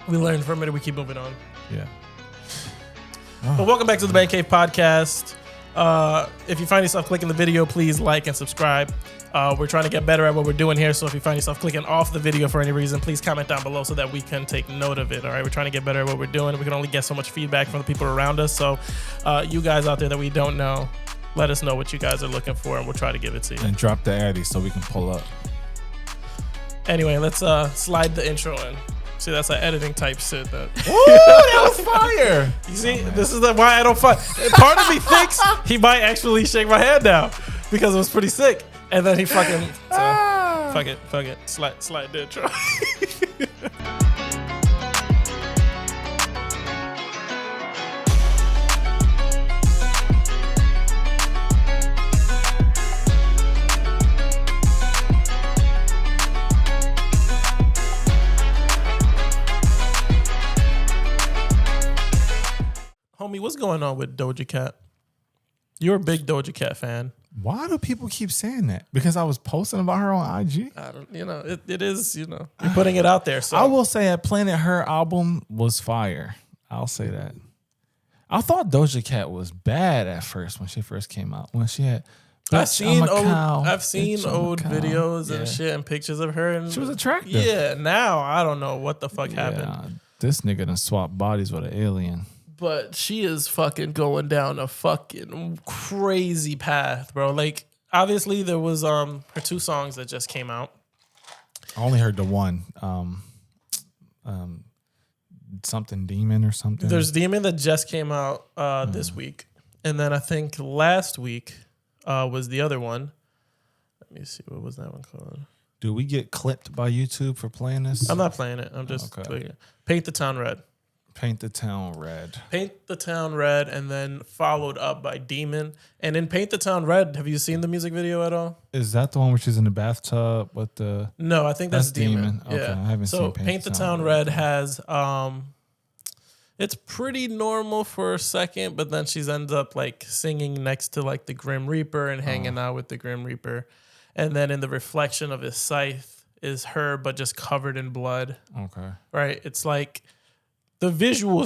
We learn from it and we keep moving on. Yeah. But welcome back to the Mancave Podcast. If you find yourself clicking the video, please like and subscribe. We're trying to get better at what we're doing here. So if you find yourself clicking off the video for any reason, please comment down below so that we can take note of it. All right. We're trying to get better at what we're doing. We can only get so much feedback from the people around us. So you guys out there that we don't know, let us know what you guys are looking for and we'll try to give it to you. And drop the addy so we can pull up. Anyway, let's slide the intro in. See, that's an editing type shit. That That was fire. You see, this is why I don't fight. Part of me thinks he might actually shake my hand now because it was pretty sick. And then he fucking, fuck it, slide the intro. Homie, what's going on with Doja Cat? You're a big Doja Cat fan. Why do people keep saying that? Because I was posting about her on IG? I don't, it is, you're putting it out there. So I will say at Planet Her album was fire. I'll say that. I thought Doja Cat was bad at first when she first came out. When she had I've seen old videos videos and shit and pictures of her. And she was attractive. Yeah, now I don't know what the fuck happened. This nigga done swapped bodies with an alien. But she is fucking going down a fucking crazy path, bro. Like, obviously there was her 2 songs that just came out. I only heard the one. Something Demon or something. There's Demon that just came out this week. And then I think last week was the other one. Let me see, what was that one called? Do we get clipped by YouTube for playing this? I'm not playing it. I'm just tweaking it. Paint the Town Red. Paint the Town Red. Paint the Town Red, and then followed up by Demon. And in Paint the Town Red, have you seen the music video at all? Is that the one where she's in the bathtub with the... No, I think that's Demon. Okay, yeah. I haven't seen So Paint the Town Red has... it's pretty normal for a second, but then she ends up like singing next to like the Grim Reaper and hanging out with the Grim Reaper. And then in the reflection of his scythe is her, but just covered in blood. Okay. Right? It's like... The visual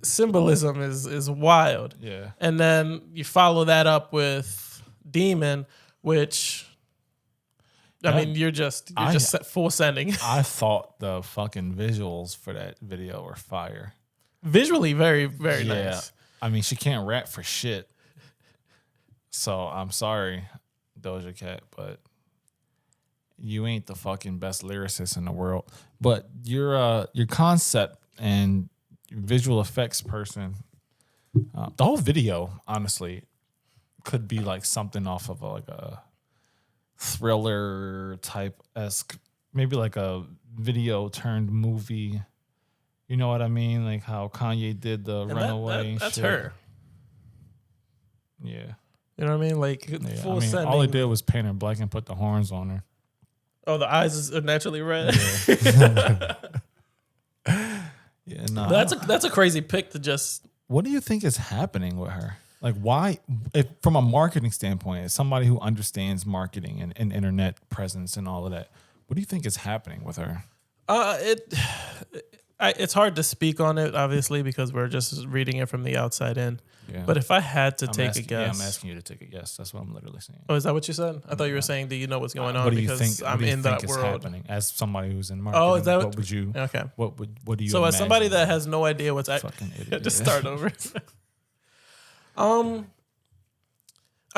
symbolism is wild. Yeah. And then you follow that up with Demon, which, I mean, you're just full sending. I thought the fucking visuals for that video were fire. Visually, very, very nice. I mean, she can't rap for shit. So I'm sorry, Doja Cat, but you ain't the fucking best lyricist in the world. But your concept and visual effects person, the whole video honestly could be like something off of like a thriller type esque, maybe like a video turned movie. You know what I mean? Like how Kanye did the Runaway. That's shit. her. Yeah. You know what I mean? Like full sending. All he did was paint her black and put the horns on her. Oh, the eyes are naturally red. Yeah. Yeah, no. That's a crazy pick to just. What do you think is happening with her? Like, why? From a marketing standpoint, as somebody who understands marketing and internet presence and all of that, what do you think is happening with her? It's hard to speak on it, obviously, because we're just reading it from the outside in. Yeah. But if I had to take a guess, yeah, I'm asking you to take a guess. That's what I'm literally saying. Oh, is that what you said? I thought you were saying, do you know what's going on? What do you think? I'm in that world. Happening as somebody who's in marketing? Oh, is that what would you? Okay. What do you? So as somebody that has no idea what's fucking idiot. Just start over. I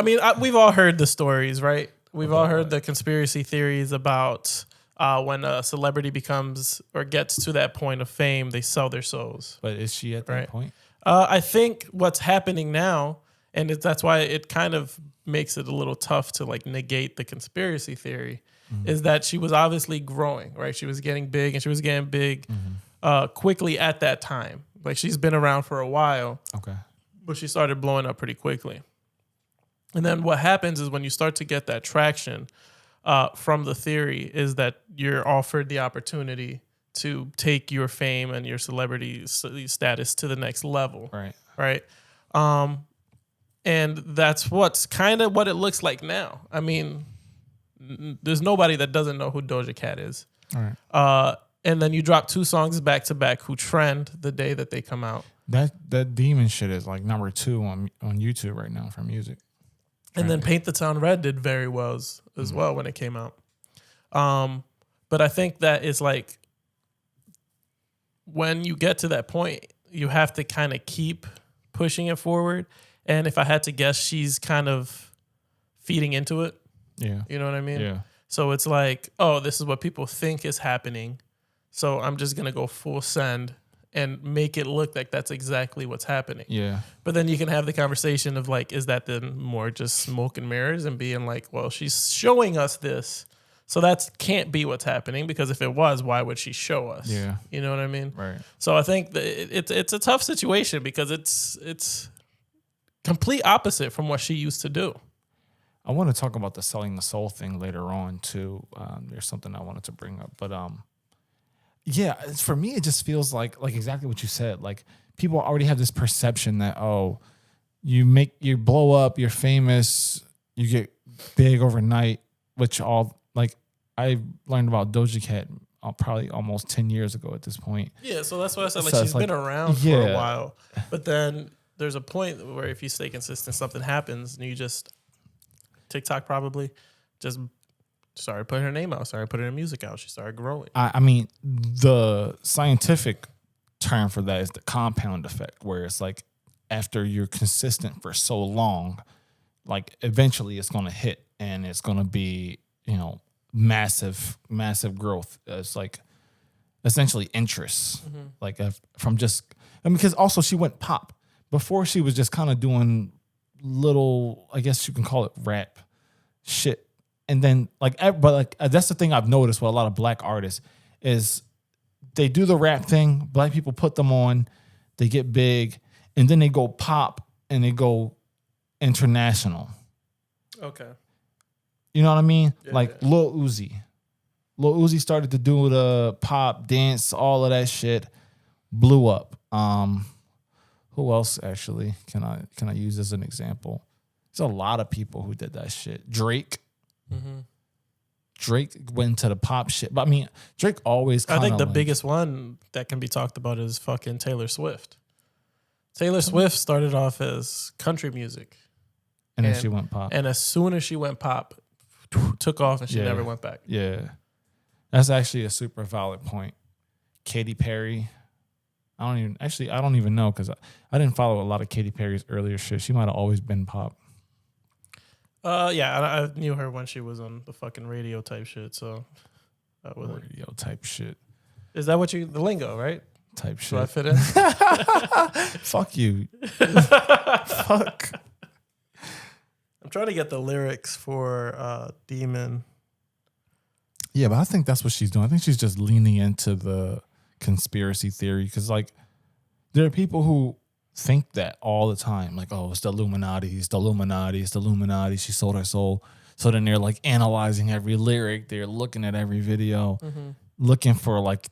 mean, we've all heard the stories, right? We've all heard the conspiracy theories about when a celebrity becomes or gets to that point of fame, they sell their souls. But is she at that point? I think what's happening now, and that's why it kind of makes it a little tough to like negate the conspiracy theory, is that she was obviously growing, right? She was getting big, and she was getting big quickly at that time. Like she's been around for a while, but she started blowing up pretty quickly. And then what happens is when you start to get that traction from the theory is that you're offered the opportunity to take your fame and your celebrity status to the next level. Right. And that's what's kind of what it looks like now. I mean, there's nobody that doesn't know who Doja Cat is. and then you drop 2 songs back to back who trend the day that they come out. That Demon shit is like number 2 on YouTube right now for music. And then Paint the Town Red did very well as well when it came out. But I think that it's like when you get to that point, you have to kind of keep pushing it forward. And if I had to guess, she's kind of feeding into it. Yeah. You know what I mean? Yeah. So it's like, oh, this is what people think is happening. So I'm just going to go full send and make it look like that's exactly what's happening. Yeah. But then you can have the conversation of like, is that then more just smoke and mirrors and being like, well, she's showing us this. So that can't be what's happening, because if it was, why would she show us? Yeah. You know what I mean? Right. So I think that it's a tough situation, because it's complete opposite from what she used to do. I want to talk about the selling the soul thing later on too. There's something I wanted to bring up, but yeah, for me it just feels like exactly what you said. Like people already have this perception that you blow up, you're famous, you get big overnight, which all like I learned about Doja Cat probably almost 10 years ago at this point. Yeah, so that's why I said like So she's been around for a while, but then there's a point where if you stay consistent, something happens, and you just TikTok probably just started putting her name out, started putting her music out. She started growing. I mean, the scientific term for that is the compound effect, where it's like after you're consistent for so long, like eventually it's going to hit and it's going to be, massive growth. It's like essentially interest, like from just, because also she went pop. Before she was just kind of doing little, I guess you can call it rap shit. And then that's the thing I've noticed with a lot of black artists is they do the rap thing. Black people put them on, they get big, and then they go pop and they go international. Okay. You know what I mean? Yeah, like yeah. Lil Uzi. Lil Uzi started to do the pop, dance, all of that shit, blew up. Who else actually can I use as an example? There's a lot of people who did that shit. Drake. Mm-hmm. Drake went to the pop shit. But I mean, Drake always I think the biggest one that can be talked about is fucking Taylor Swift. Taylor Swift started off as country music. And then she went pop. And as soon as she went pop, took off and she never went back. Yeah. That's actually a super valid point. Katy Perry. I don't even know, because I didn't follow a lot of Katy Perry's earlier shit. She might have always been pop. Yeah, I knew her when she was on the fucking radio type shit. So that was radio type shit. Is that what the lingo, right? Type shit. Do I fit in? Fuck you. Fuck. I'm trying to get the lyrics for Demon. Yeah, but I think that's what she's doing. I think she's just leaning into the conspiracy theory, because like there are people who think that all the time, like, oh, it's the Illuminati, it's the Illuminati, it's the Illuminati, she sold her soul. So then they're like analyzing every lyric, they're looking at every video, looking for like,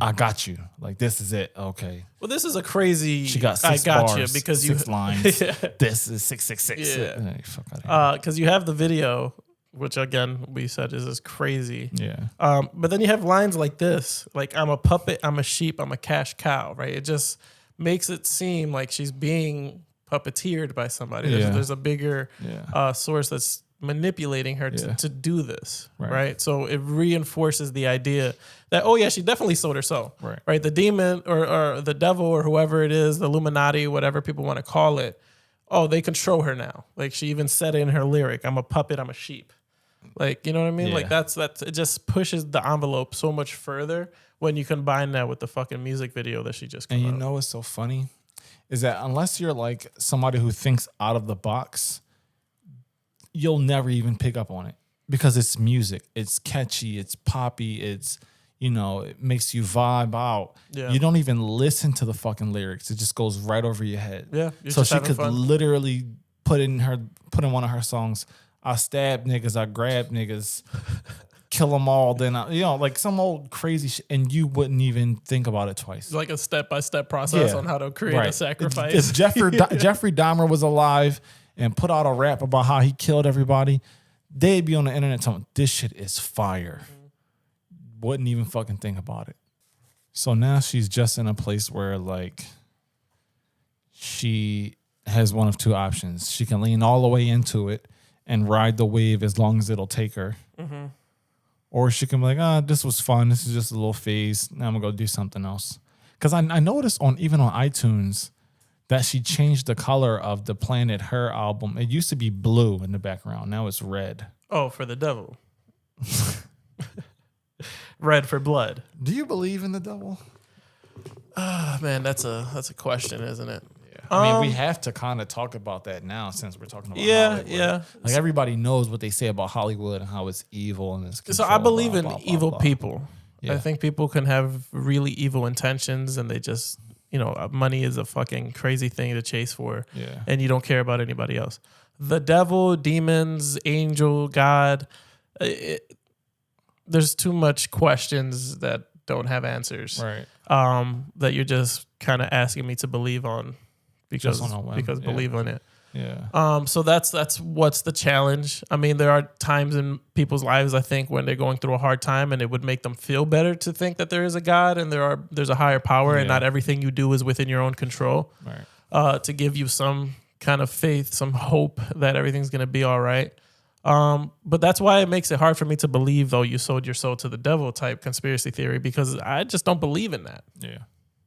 I got you, like this is it. Okay, well, this is a crazy she got I six got bars, you because 6 lines. Yeah. This is 666. Yeah. Hey, fuck out of here. Because you have the video, which again we said is crazy. Yeah. But then you have lines like this, like I'm a puppet, I'm a sheep, I'm a cash cow, right? It just makes it seem like she's being puppeteered by somebody. Yeah. There's a bigger source that's manipulating her to do this, right? So it reinforces the idea that, oh yeah, she definitely sold her soul, right? The demon or the devil or whoever it is, the Illuminati, whatever people want to call it, oh, they control her now. Like she even said it in her lyric, I'm a puppet, I'm a sheep. Like, you know what I mean? Yeah. Like that's it just pushes the envelope so much further when you combine that with the fucking music video that she just came out. And you know what's so funny? Is that unless you're like somebody who thinks out of the box, you'll never even pick up on it, because it's music. It's catchy, it's poppy, it's, it makes you vibe out. Yeah. You don't even listen to the fucking lyrics. It just goes right over your head. Yeah. So she could literally put in one of her songs, I stab niggas, I grab niggas, kill them all, then like some old crazy shit, and you wouldn't even think about it twice. It's like a step-by-step process on how to create a sacrifice. If Jeffrey Dahmer was alive and put out a rap about how he killed everybody, they'd be on the internet telling this shit is fire. wouldn't even fucking think about it. So now she's just in a place where like she has one of two options. She can lean all the way into it and ride the wave as long as it'll take her. Mm-hmm. Or she can be like, this was fun. This is just a little phase. Now I'm going to go do something else. Because I noticed even on iTunes that she changed the color of the Planet Her album. It used to be blue in the background. Now it's red. Oh, for the devil. Red for blood. Do you believe in the devil? Man, that's a question, isn't it? Yeah. I mean, we have to kind of talk about that now since we're talking about Hollywood. Yeah. Like everybody knows what they say about Hollywood and how it's evil and it's So I believe in evil blah. people. Yeah. I think people can have really evil intentions and they just, money is a fucking crazy thing to chase for. Yeah. And you don't care about anybody else. The devil, demons, angel, God, there's too much questions that don't have answers. Right. That you're just kind of asking me to believe on because believe in it. Yeah. So that's what's the challenge. I mean, there are times in people's lives, I think, when they're going through a hard time and it would make them feel better to think that there is a God and there's a higher power and not everything you do is within your own control. Right. To give you some kind of faith, some hope that everything's going to be all right. But that's why it makes it hard for me to believe, though, you sold your soul to the devil type conspiracy theory, because I just don't believe in that. Yeah.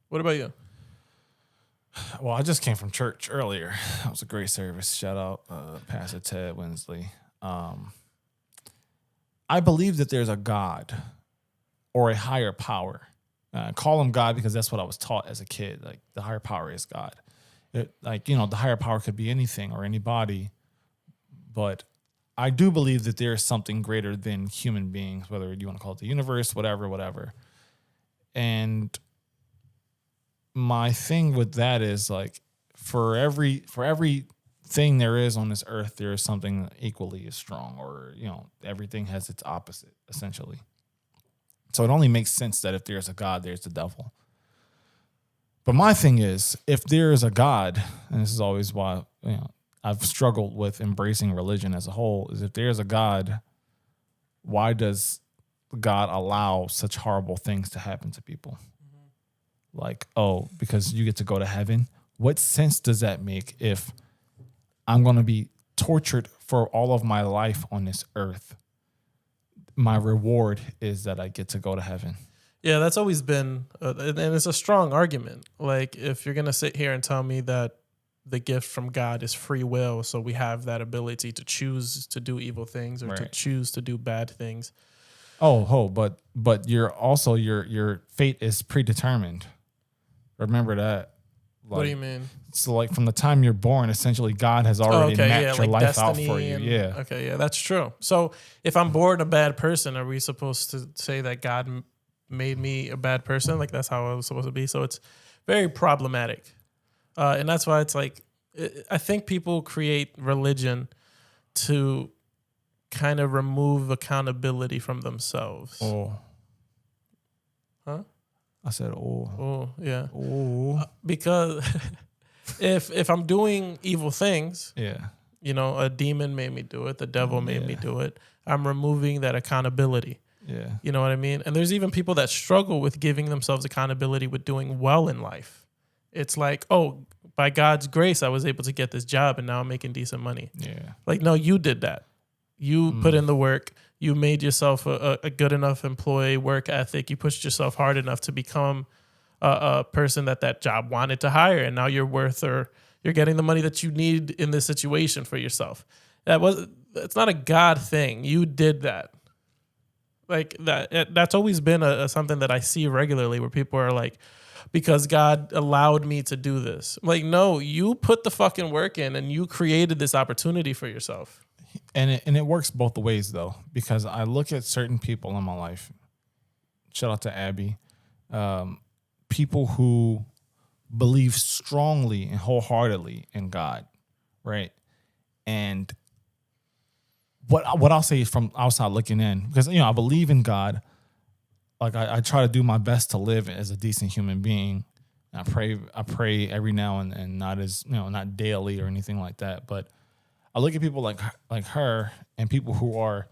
What about you? Well, I just came from church earlier. That was a great service. Shout out Pastor Ted Winsley. I believe that there's a God or a higher power. I call him God because that's what I was taught as a kid. Like the higher power is God. The higher power could be anything or anybody, but I do believe that there is something greater than human beings, whether you want to call it the universe, whatever. And my thing with that is like for every thing there is on this earth, there is something equally as strong, or everything has its opposite essentially. So it only makes sense that if there's a God, there's the devil. But my thing is, if there is a God, and this is always why I've struggled with embracing religion as a whole, is if there's a God, why does God allow such horrible things to happen to people? Like, because you get to go to heaven. What sense does that make if I'm going to be tortured for all of my life on this earth? My reward is that I get to go to heaven. Yeah, that's always been, and it's a strong argument. Like, if you're going to sit here and tell me that the gift from God is free will, so we have that ability to choose to do evil things or to choose to do bad things. But you're also your fate is predetermined. Remember that. Like, what do you mean? So, like, from the time you're born, essentially, God has already mapped your life out for you. Yeah. Okay, yeah, that's true. So, if I'm born a bad person, are we supposed to say that God made me a bad person? Like, that's how I was supposed to be? So, it's very problematic. And that's why it's like, I think people create religion to kind of remove accountability from themselves. Oh. Huh? I said, Oh, yeah. Oh. Because if I'm doing evil things, yeah, a demon made me do it, the devil made me do it, I'm removing that accountability. Yeah. You know what I mean? And there's even people that struggle with giving themselves accountability with doing well in life. It's like, by God's grace, I was able to get this job and now I'm making decent money. Yeah. Like, no, you did that. You put in the work. You made yourself a good enough employee, work ethic. You pushed yourself hard enough to become a person that job wanted to hire. And now you're you're getting the money that you need in this situation for yourself. It's not a God thing. You did that. Like that's always been something that I see regularly where people are like, because God allowed me to do this. Like, no, you put the fucking work in and you created this opportunity for yourself. And it works both ways, though, because I look at certain people in my life, shout out to Abby, people who believe strongly and wholeheartedly in God, right? And what I'll say is from outside looking in, because, I believe in God. Like, I try to do my best to live as a decent human being. I pray every now and then, not daily or anything like that, but I look at people like her and people who are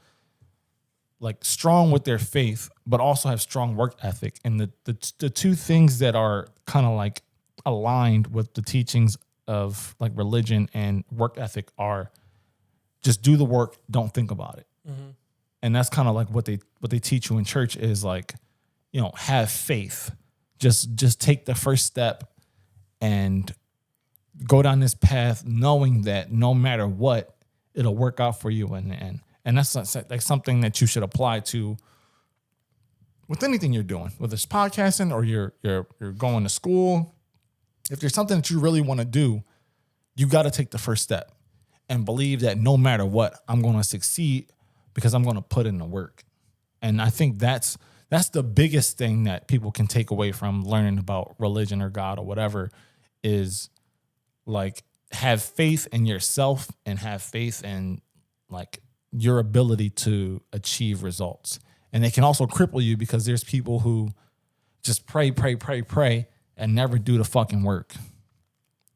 like strong with their faith, but also have strong work ethic. And the two things that are kind of like aligned with the teachings of like religion and work ethic are just do the work, don't think about it. Mm-hmm. And that's kind of like what they teach you in church is like, you know, have faith. Just take the first step and go down this path knowing that no matter what, it'll work out for you in the end. And that's like something that you should apply to with anything you're doing, whether it's podcasting or you're going to school. If there's something that you really want to do, you got to take the first step and believe that no matter what, I'm going to succeed because I'm going to put in the work. And I think that's the biggest thing that people can take away from learning about religion or God or whatever is like have faith in yourself and have faith in like your ability to achieve results. And it can also cripple you because there's people who just pray and never do the fucking work.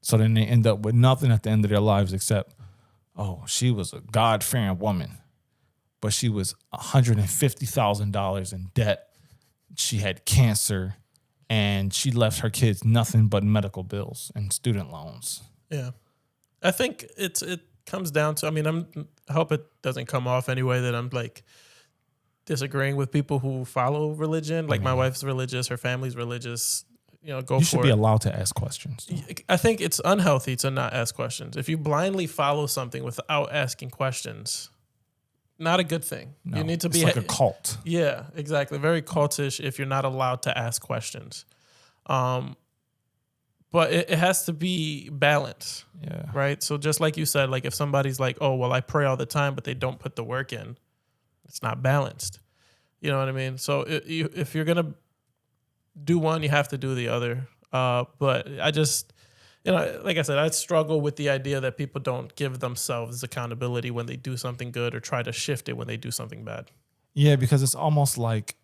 So then they end up with nothing at the end of their lives except, oh, she was a God-fearing woman, but she was $150,000 in debt. She had cancer and she left her kids nothing but medical bills and student loans. Yeah. I think it comes down to, I mean, I hope it doesn't come off anyway that I'm like disagreeing with people who follow religion. Like my wife's religious, her family's religious. You know, go for it. You should be allowed to ask questions. I think it's unhealthy to not ask questions. If you blindly follow something without asking questions, not a good thing. No, you need to it's be like a cult. Yeah, exactly. Very cultish if you're not allowed to ask questions. But it has to be balanced. Yeah. Right? So just like you said, like if somebody's like, oh, well, I pray all the time, but they don't put the work in, it's not balanced. You know what I mean? So if you're going to do one, you have to do the other. But I just, you know, like I said, I struggle with the idea that people don't give themselves accountability when they do something good or try to shift it when they do something bad. Yeah, because it's almost like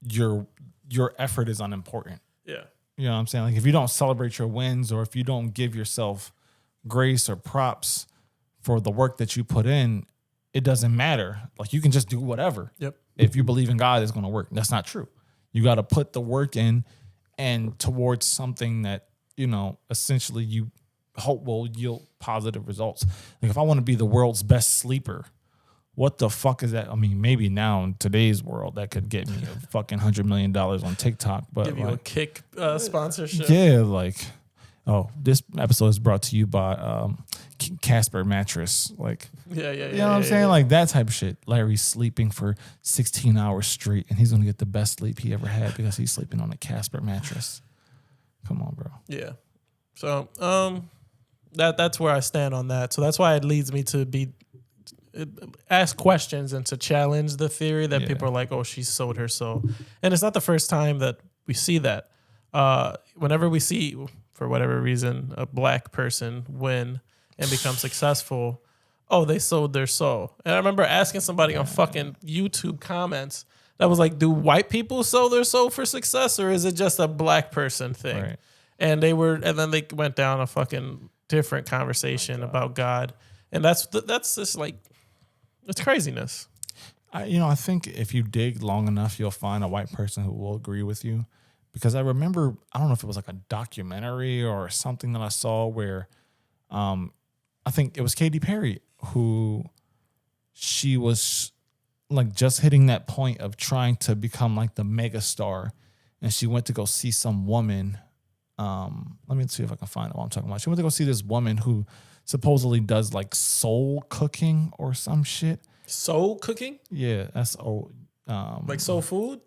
your effort is unimportant. Yeah. You know what I'm saying? Like if you don't celebrate your wins or if you don't give yourself grace or props for the work that you put in, it doesn't matter. Like you can just do whatever. Yep. If you believe in God, it's going to work. That's not true. You got to put the work in and towards something that, you know, essentially you hope will yield positive results. Like if I want to be the world's best sleeper, what the fuck is that? I mean, maybe now in today's world that could get me a fucking $100 million on TikTok, but give you a kick sponsorship. Yeah, like, oh, this episode is brought to you by Casper mattress. Like, yeah. You know what I'm saying? Like that type of shit. Larry's sleeping for 16 hours straight, and he's gonna get the best sleep he ever had because he's sleeping on a Casper mattress. Come on, bro. Yeah. So, that's where I stand on that. So that's why it leads me to ask questions and to challenge the theory that people are like, oh, she sold her soul. And it's not the first time that we see that. Whenever we see, for whatever reason, a black person win and become successful, oh, they sold their soul. And I remember asking somebody on fucking YouTube comments that was like, do white people sell their soul for success or is it just a black person thing? Right. And then they went down a fucking different conversation about God. And that's just like, it's craziness. I think if you dig long enough, you'll find a white person who will agree with you. Because I remember, I don't know if it was like a documentary or something that I saw where I think it was Katy Perry who she was like just hitting that point of trying to become like the mega star. And she went to go see some woman. Let me see if I can find out what I'm talking about. She went to go see this woman who supposedly does like soul cooking or some shit. Soul cooking? Yeah, that's old. Like soul food?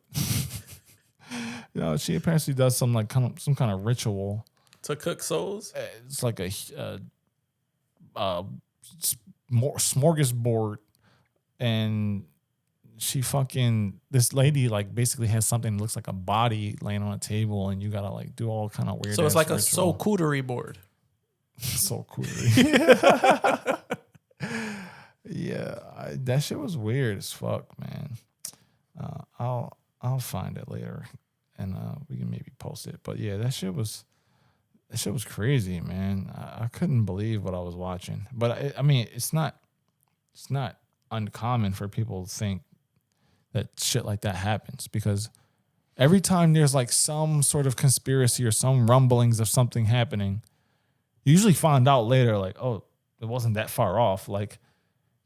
You know, she apparently does some kind of ritual to cook souls. It's like a smorgasbord, and this lady like basically has something that looks like a body laying on a table, and you gotta like do all kind of weird. So it's like ritual. A soul cootery board. Soul cootery. Yeah, that shit was weird as fuck, man. I'll find it later, and we can maybe post it. But yeah, that shit was crazy, man. I couldn't believe what I was watching. But I mean, it's not uncommon for people to think that shit like that happens, because every time there's like some sort of conspiracy or some rumblings of something happening, you usually find out later, like, oh, it wasn't that far off. Like,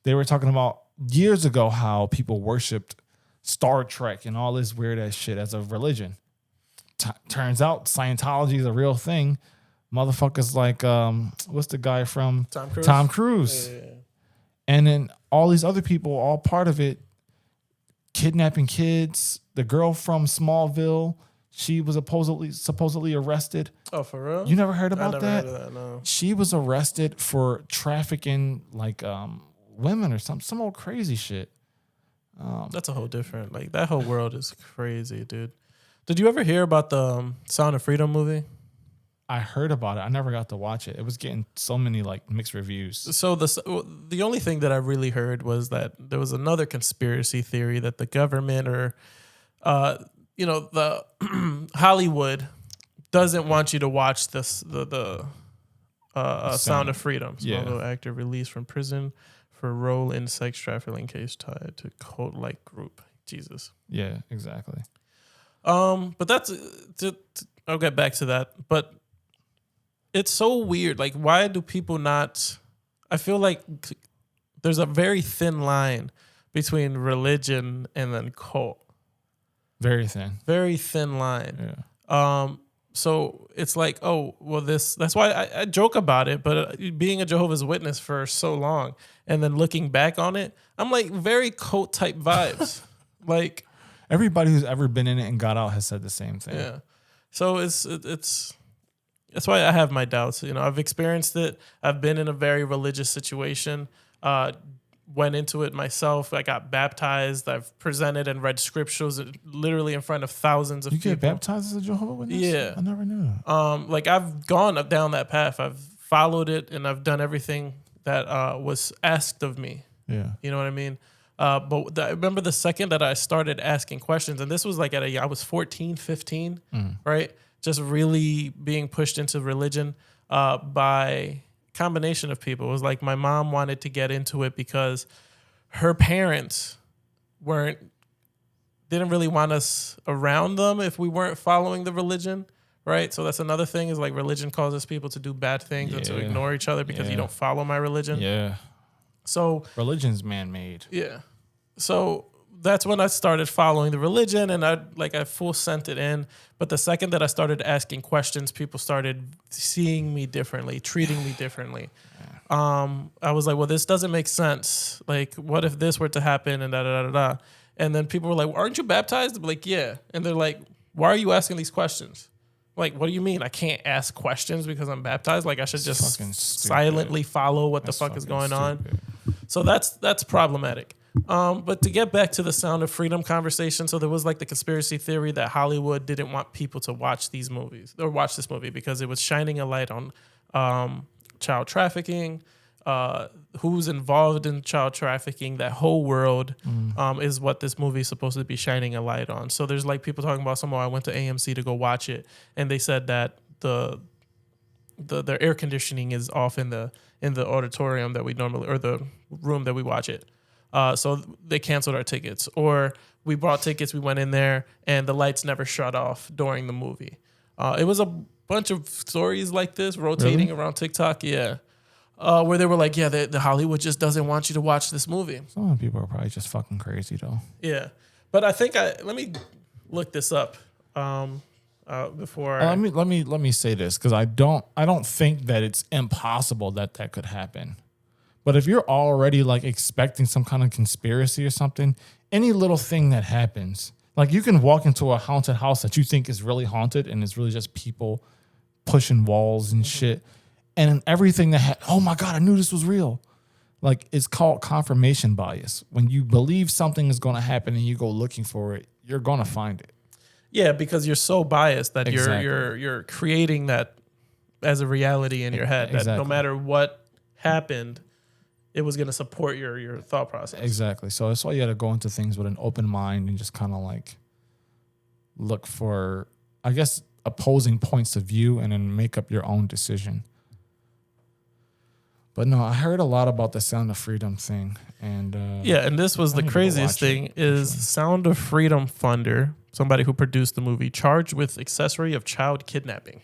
they were talking about years ago how people worshipped Star Trek and all this weird ass shit as a religion. Turns out Scientology is a real thing. Motherfuckers like, what's the guy from Tom Cruise. Yeah. And then all these other people, all part of it, kidnapping kids. The girl from Smallville, she was supposedly arrested. Oh, for real? You never heard about that? I never heard of that, no. She was arrested for trafficking like women or some old crazy shit. That's a whole different, like, that whole world is crazy, dude. Did you ever hear about the Sound of Freedom movie? I heard about it. I never got to watch it. It was getting so many like mixed reviews. So the only thing that I really heard was that there was another conspiracy theory that the government or, the Hollywood doesn't want you to watch this the Sound of Freedom. Smallville actor released from prison for role in sex trafficking case tied to cult-like group. Jesus. Yeah, exactly. But that's I'll get back to that. But it's so weird. Like, why do people not? I feel like there's a very thin line between religion and then cult. Very thin line. Yeah. So it's like, oh, well, that's why I joke about it. But being a Jehovah's Witness for so long and then looking back on it, I'm like very cult type vibes. Like, everybody who's ever been in it and got out has said the same thing. Yeah. So it's that's why I have my doubts. I've experienced it. I've been in a very religious situation. Went into it myself. I got baptized. I've presented and read scriptures literally in front of thousands of people. You get baptized as a Jehovah's Witness? Yeah. I never knew that. Like, I've gone up down that path. I've followed it and I've done everything that was asked of me. Yeah. You know what I mean? But I remember the second that I started asking questions, and this was like I was 14, 15, right? Just really being pushed into religion by combination of people. It was like my mom wanted to get into it because her parents didn't really want us around them if we weren't following the religion, right? So that's another thing, is like religion causes people to do bad things and to ignore each other because you don't follow my religion. Yeah. So religion's man-made. Yeah. So that's when I started following the religion, and I full sent it in. But the second that I started asking questions, people started seeing me differently, treating me differently. I was like, well, this doesn't make sense. Like, what if this were to happen and da da da da? And then people were like, aren't you baptized? I'm like, yeah. And they're like, why are you asking these questions? Like, what do you mean I can't ask questions because I'm baptized? Like, I should just silently follow what the fuck is going on. So that's problematic. But to get back to the Sound of Freedom conversation, so there was like the conspiracy theory that Hollywood didn't want people to watch these movies or watch this movie because it was shining a light on child trafficking, who's involved in child trafficking. That whole world is what this movie is supposed to be shining a light on. So there's like people talking about I went to AMC to go watch it, and they said that their air conditioning is off in the auditorium that we normally, or the room that we watch it. So they canceled our tickets, or we bought tickets. We went in there and the lights never shut off during the movie. It was a bunch of stories like this rotating around TikTok. Yeah. Where they were like, yeah, the Hollywood just doesn't want you to watch this movie. Some people are probably just fucking crazy though. Yeah. But I think let me look this up. Before let me say this, because I don't think that it's impossible that could happen. But if you're already like expecting some kind of conspiracy or something, any little thing that happens, like you can walk into a haunted house that you think is really haunted and it's really just people pushing walls and shit, and everything that oh my God, I knew this was real. Like, it's called confirmation bias. When you believe something is going to happen and you go looking for it, you're going to find it. Yeah, because you're so biased that you're creating that as a reality in your head. That no matter what happened, it was going to support your thought process. Exactly. So that's why you got to go into things with an open mind and just kind of like look for, I guess, opposing points of view and then make up your own decision. But no, I heard a lot about the Sound of Freedom thing, and and this was the craziest thing is Sound of Freedom funder, somebody who produced the movie, charged with accessory of child kidnapping.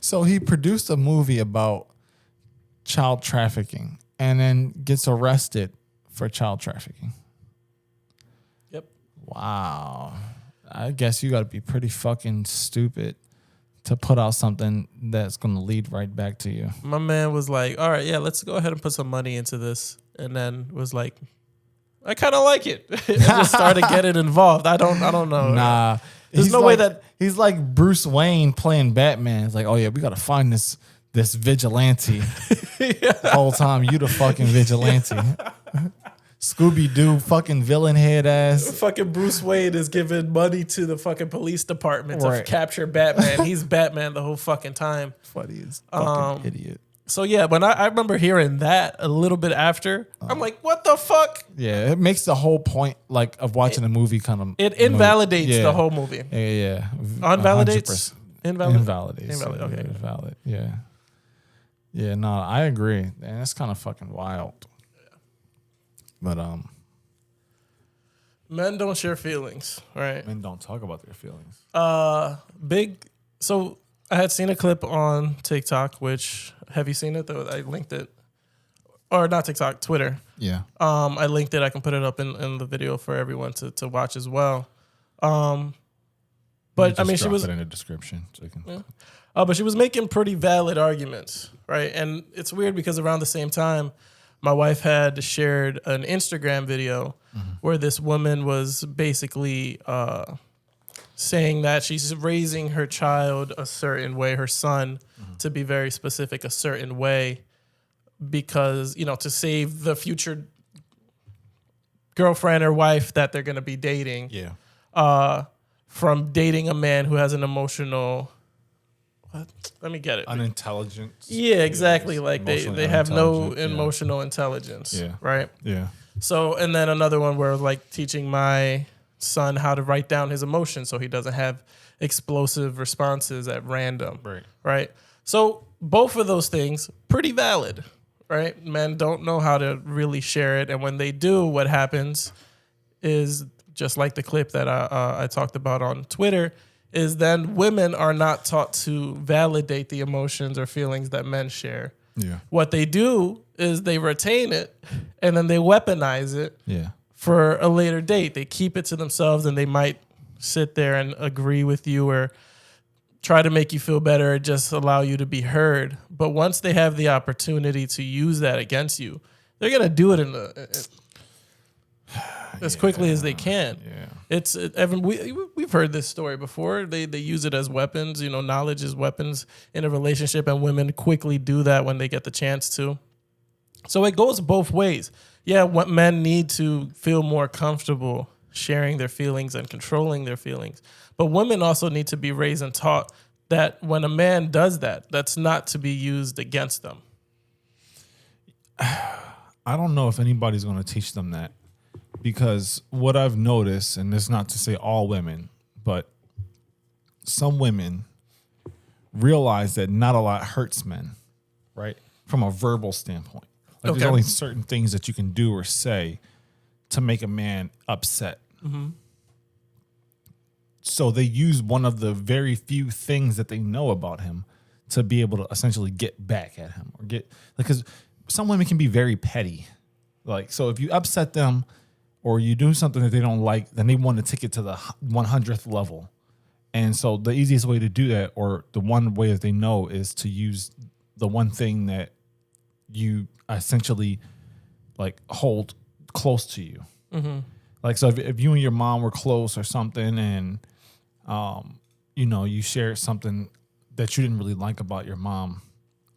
So he produced a movie about child trafficking and then gets arrested for child trafficking. Yep. Wow. I guess you got to be pretty fucking stupid to put out something that's going to lead right back to you. My man was like, all right, yeah, let's go ahead and put some money into this. And then was like, I kind of like it. And just started getting involved. I don't know. Nah. There's no way that he's like Bruce Wayne playing Batman. It's like, oh yeah, we got to find this vigilante. The whole time you the fucking vigilante. Scooby-Doo fucking villain head ass. Fucking Bruce Wayne is giving money to the fucking police department to capture Batman. He's Batman the whole fucking time. Funny as fucking idiot. So yeah, when I remember hearing that a little bit after, I'm like, what the fuck? Yeah, it makes the whole point like of watching a movie kind of. It invalidates the whole movie. Yeah. Unvalidates? Invalidates. Invalid. Okay. Invalid. Yeah. Yeah, no, I agree. And that's kind of fucking wild. But men don't share feelings, right? Men don't talk about their feelings. So I had seen a clip on TikTok, which have you seen it though? I linked it. Or not TikTok, Twitter. Yeah. I linked it. I can put it up in the video for everyone to watch as well. But I mean, she was put it in the description. So you can. Yeah. But she was making pretty valid arguments, right? And it's weird because around the same time, my wife had shared an Instagram video where this woman was basically saying that she's raising her child a certain way, her son, to be very specific, a certain way, because, you know, to save the future girlfriend or wife that they're going to be dating from dating a man who has an emotional... What? Let me get it. Unintelligent. Yeah, exactly. Like they have no emotional intelligence. Yeah. Right? Yeah. So, and then another one where like teaching my son how to write down his emotions so he doesn't have explosive responses at random. Right. Right? So both of those things, pretty valid. Right? Men don't know how to really share it. And when they do, what happens is just like the clip that I talked about on Twitter, is then women are not taught to validate the emotions or feelings that men share. Yeah. What they do is they retain it and then they weaponize it for a later date. They keep it to themselves and they might sit there and agree with you or try to make you feel better or just allow you to be heard. But once they have the opportunity to use that against you, they're going to do it as quickly as they can. Yeah. Evan, we've heard this story before. They use it as weapons. You know, knowledge is weapons in a relationship, and women quickly do that when they get the chance to. So it goes both ways. Yeah, what men need to feel more comfortable sharing their feelings and controlling their feelings. But women also need to be raised and taught that when a man does that, that's not to be used against them. I don't know if anybody's going to teach them that. Because what I've noticed, and it's not to say all women, but some women realize that not a lot hurts men, right? From a verbal standpoint. Like there's only certain things that you can do or say to make a man upset. Mm-hmm. So they use one of the very few things that they know about him to be able to essentially get back at him or because some women can be very petty. Like, so if you upset them, or you do something that they don't like, then they want to take it to the 100th level. And so the easiest way to do that, or the one way that they know, is to use the one thing that you essentially like hold close to you. Mm-hmm. Like, so if you and your mom were close or something and, you know, you shared something that you didn't really like about your mom,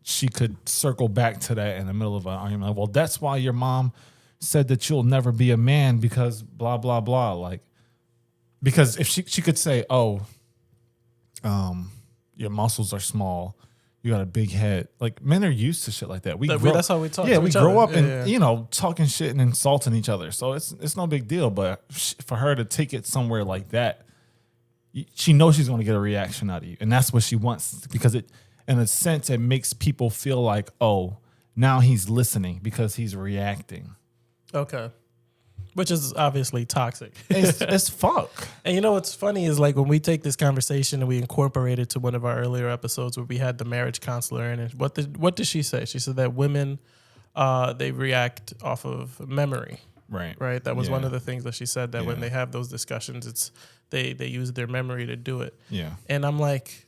she could circle back to that in the middle of an argument. Like, well, that's why your mom said that you'll never be a man because blah, blah, blah. Like, because if she could say, oh, your muscles are small, you got a big head. Like, men are used to shit like that. That's how we talk. Yeah, we grow up and, you know, talking shit and insulting each other. So it's no big deal. But for her to take it somewhere like that, she knows she's going to get a reaction out of you. And that's what she wants, because in a sense, it makes people feel like, oh, now he's listening because he's reacting. Okay. Which is obviously toxic. It's fuck. And you know what's funny is like when we take this conversation and we incorporate it to one of our earlier episodes where we had the marriage counselor in it. What did she say? She said that women they react off of memory. Right. That was one of the things that she said, that when they have those discussions, it's they use their memory to do it. Yeah. And I'm like,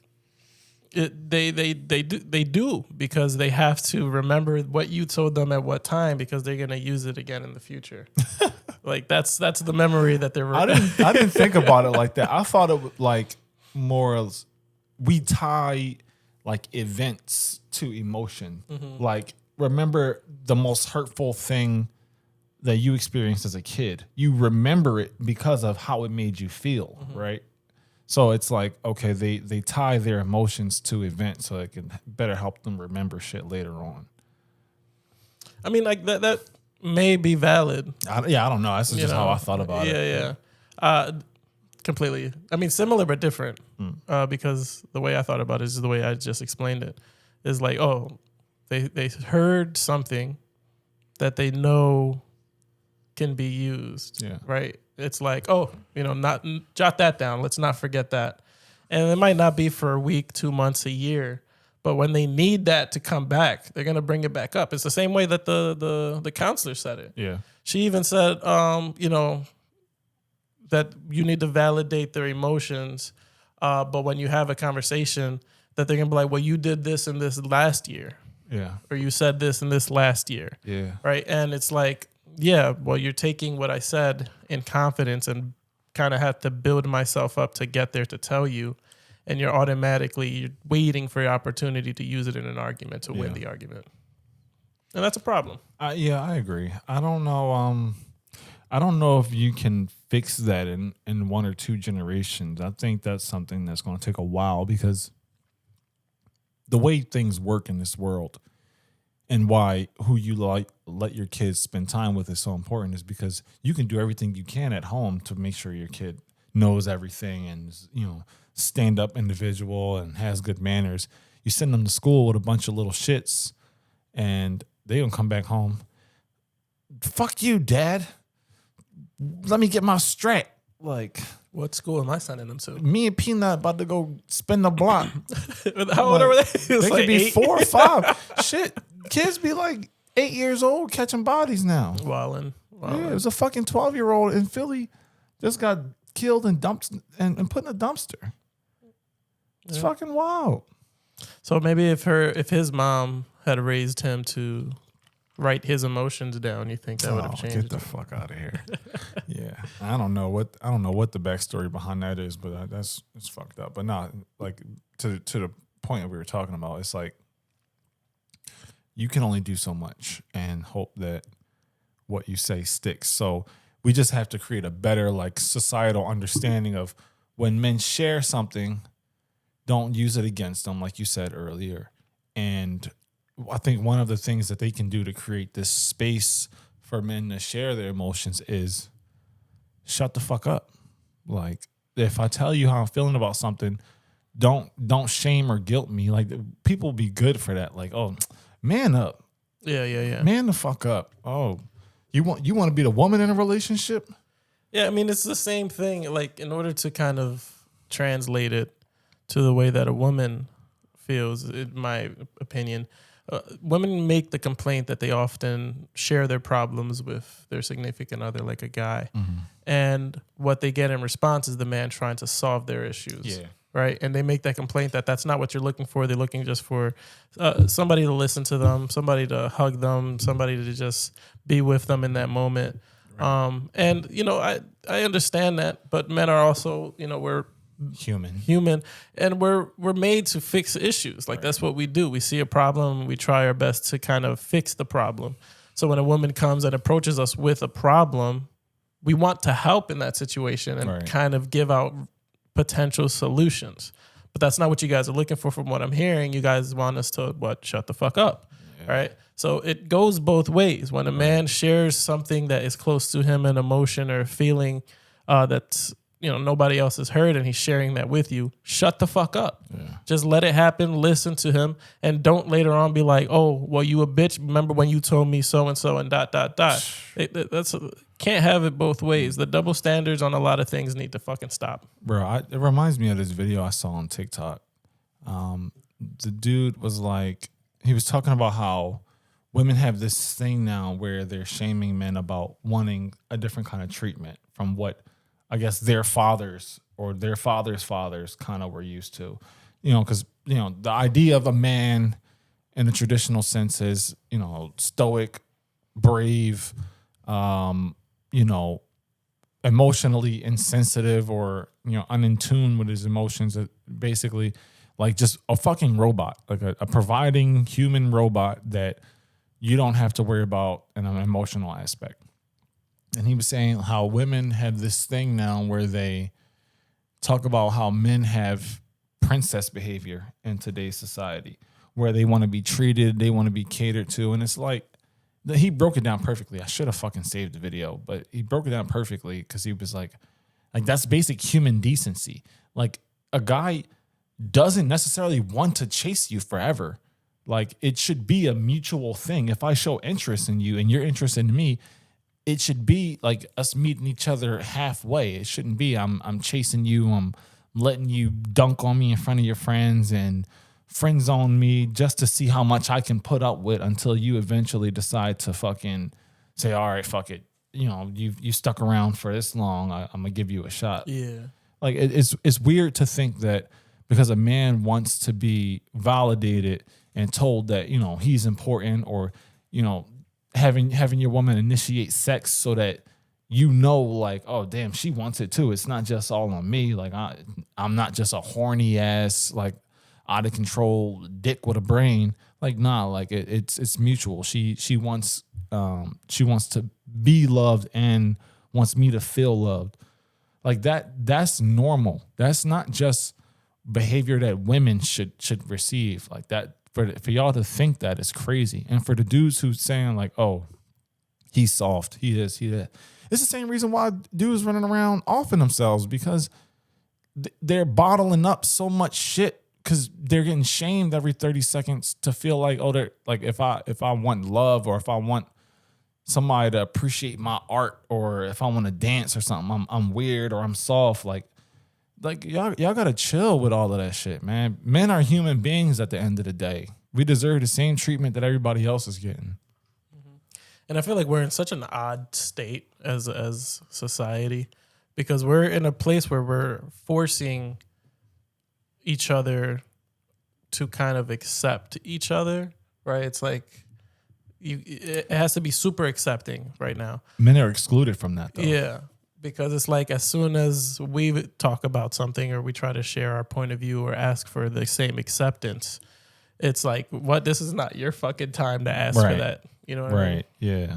they do because they have to remember what you told them at what time because they're gonna use it again in the future. Like that's the memory that they're. I didn't think about it like that. I thought it was like more as we tie like events to emotion. Mm-hmm. Like remember the most hurtful thing that you experienced as a kid. You remember it because of how it made you feel, mm-hmm. right? So it's like, okay, they tie their emotions to events so it can better help them remember shit later on. I mean, like that may be valid. I don't know. That's just how I thought about it. Yeah. Completely. I mean, similar but different because the way I thought about it is the way I just explained it. Is like, oh, they heard something that they know can be used, right? It's like, oh, not jot that down. Let's not forget that. And it might not be for a week, 2 months, a year, but when they need that to come back, they're gonna bring it back up. It's the same way that the counselor said it. Yeah. She even said, that you need to validate their emotions, but when you have a conversation, that they're gonna be like, well, you did this and this last year. Yeah. Or you said this and this last year. Yeah. Right. And it's like, yeah, well, you're taking what I said in confidence and kind of have to build myself up to get there to tell you. And you're waiting for your opportunity to use it in an argument to win the argument. And that's a problem. Yeah, I agree. I don't know. I don't know if you can fix that in 1 or 2 generations. I think that's something that's going to take a while because the way things work in this world and why who you let your kids spend time with is so important is because you can do everything you can at home to make sure your kid knows everything and stand up individual and has good manners. You send them to school with a bunch of little shits and they don't come back home. Fuck you, Dad. Let me get my strap. Like, what school am I sending them to? Me and Peanut about to go spin the block. How old are they? They could be 4 or 5. Shit, kids be like 8 years old catching bodies now. Wildin'. Yeah, it was a fucking 12-year-old in Philly just got killed and dumped and put in a dumpster. It's fucking wild. So maybe if his mom had raised him to write his emotions down, you think that would have changed? Get the fuck out of here. Yeah, I don't know what the backstory behind that is, but it's fucked up. But not like to the point that we were talking about. It's like you can only do so much and hope that what you say sticks. So we just have to create a better like societal understanding of when men share something, don't use it against them, like you said earlier. And I think one of the things that they can do to create this space for men to share their emotions is shut the fuck up. Like, if I tell you how I'm feeling about something, don't shame or guilt me. Like, people be good for that. Like, oh, man up. Yeah. Man the fuck up. Oh, you want to be the woman in a relationship? Yeah, I mean, it's the same thing. Like, in order to kind of translate it to the way that a woman feels, in my opinion, women make the complaint that they often share their problems with their significant other, like a guy. Mm-hmm. And what they get in response is the man trying to solve their issues. Yeah. Right. And they make that complaint that that's not what you're looking for. They're looking just for somebody to listen to them, somebody to hug them, somebody to just be with them in that moment. Right. And, I understand that. But men are also, we're human, and we're made to fix issues. Like, that's what we do. We see a problem, we try our best to kind of fix the problem. So when a woman comes and approaches us with a problem, we want to help in that situation and kind of give out potential solutions. But that's not what you guys are looking for. From what I'm hearing, you guys want us to shut the fuck up. Right? So it goes both ways. When a man shares something that is close to him, an emotion or a feeling that's nobody else has heard, and he's sharing that with you, shut the fuck up. Yeah. Just let it happen. Listen to him, and don't later on be like, "Oh, well, you a bitch. Remember when you told me so and so and dot dot dot." Can't have it both ways. The double standards on a lot of things need to fucking stop. Bro, it reminds me of this video I saw on TikTok. The dude was like, he was talking about how women have this thing now where they're shaming men about wanting a different kind of treatment from what I guess their fathers or their fathers' fathers kind of were used to. Because, the idea of a man in the traditional sense is, stoic, brave, emotionally insensitive or, unin tune with his emotions. Basically, like just a fucking robot, like a providing human robot that you don't have to worry about in an emotional aspect. And he was saying how women have this thing now where they talk about how men have princess behavior in today's society, where they want to be treated, they want to be catered to. And it's like, he broke it down perfectly. I should have fucking saved the video, but he broke it down perfectly because he was like that's basic human decency. Like a guy doesn't necessarily want to chase you forever. Like it should be a mutual thing. If I show interest in you and you're interested in me, it should be like us meeting each other halfway. It shouldn't be I'm chasing you, I'm letting you dunk on me in front of your friends and friend zone me just to see how much I can put up with until you eventually decide to fucking say, all right, fuck it. You stuck around for this long. I'm gonna give you a shot. Yeah. Like it's weird to think that because a man wants to be validated and told that, he's important or, having your woman initiate sex so that like, oh, damn, she wants it too. It's not just all on me. Like I'm not just a horny ass, like out of control dick with a brain. Like, nah, like it's mutual. She wants to be loved and wants me to feel loved. Like that's normal. That's not just behavior that women should receive. Like that, for y'all to think that is crazy. And for the dudes who's saying like, oh, he's soft, he is. It's the same reason why dudes running around offing themselves, because they're bottling up so much shit because they're getting shamed every 30 seconds to feel like, oh, they're like, if I want love or if I want somebody to appreciate my art or if I want to dance or something, I'm weird or I'm soft. Like y'all gotta chill with all of that shit, man. Men are human beings at the end of the day. We deserve the same treatment that everybody else is getting. And I feel like we're in such an odd state as society because we're in a place where we're forcing each other to kind of accept each other, right? It's like it has to be super accepting right now. Men are excluded from that, though. Yeah, because it's like as soon as we talk about something or we try to share our point of view or ask for the same acceptance, it's like, what? This is not your fucking time to ask for that. You know what I mean? Right. Yeah.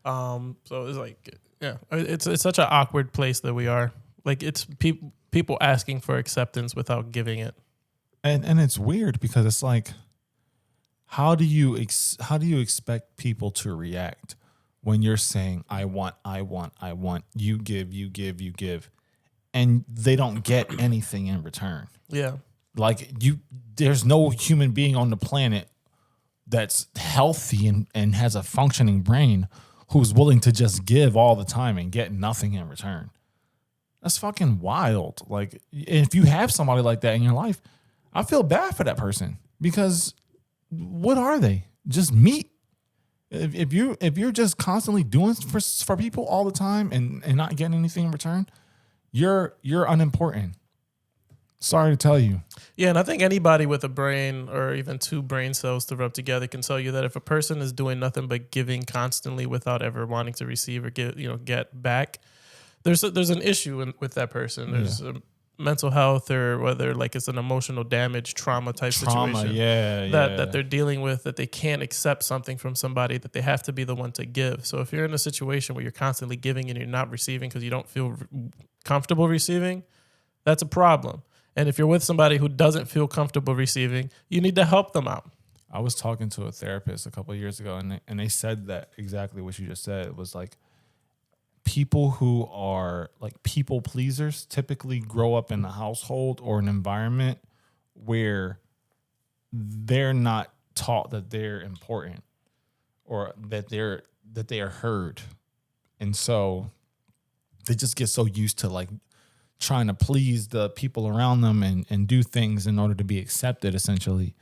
So it's like, yeah, it's such an awkward place that we are. Like it's people asking for acceptance without giving it. And it's weird because it's like, how do you expect people to react when you're saying, I want, you give, and they don't get anything in return? Yeah. Like there's no human being on the planet that's healthy and has a functioning brain who's willing to just give all the time and get nothing in return. That's fucking wild. Like, if you have somebody like that in your life, I feel bad for that person because what are they? Just meat. If you're just constantly doing for people all the time and not getting anything in return, you're unimportant. Sorry to tell you. Yeah, and I think anybody with a brain or even two brain cells to rub together can tell you that if a person is doing nothing but giving constantly without ever wanting to receive or get back, there's an issue with that person. There's mental health or whether like it's an emotional damage, trauma situation that they're dealing with, that they can't accept something from somebody, that they have to be the one to give. So if you're in a situation where you're constantly giving and you're not receiving because you don't feel comfortable receiving, that's a problem. And if you're with somebody who doesn't feel comfortable receiving, you need to help them out. I was talking to a therapist a couple of years ago, and they said that exactly what you just said. It was like people who are like people pleasers typically grow up in a household or an environment where they're not taught that they're important or that they are heard. And so they just get so used to like trying to please the people around them and do things in order to be accepted, essentially,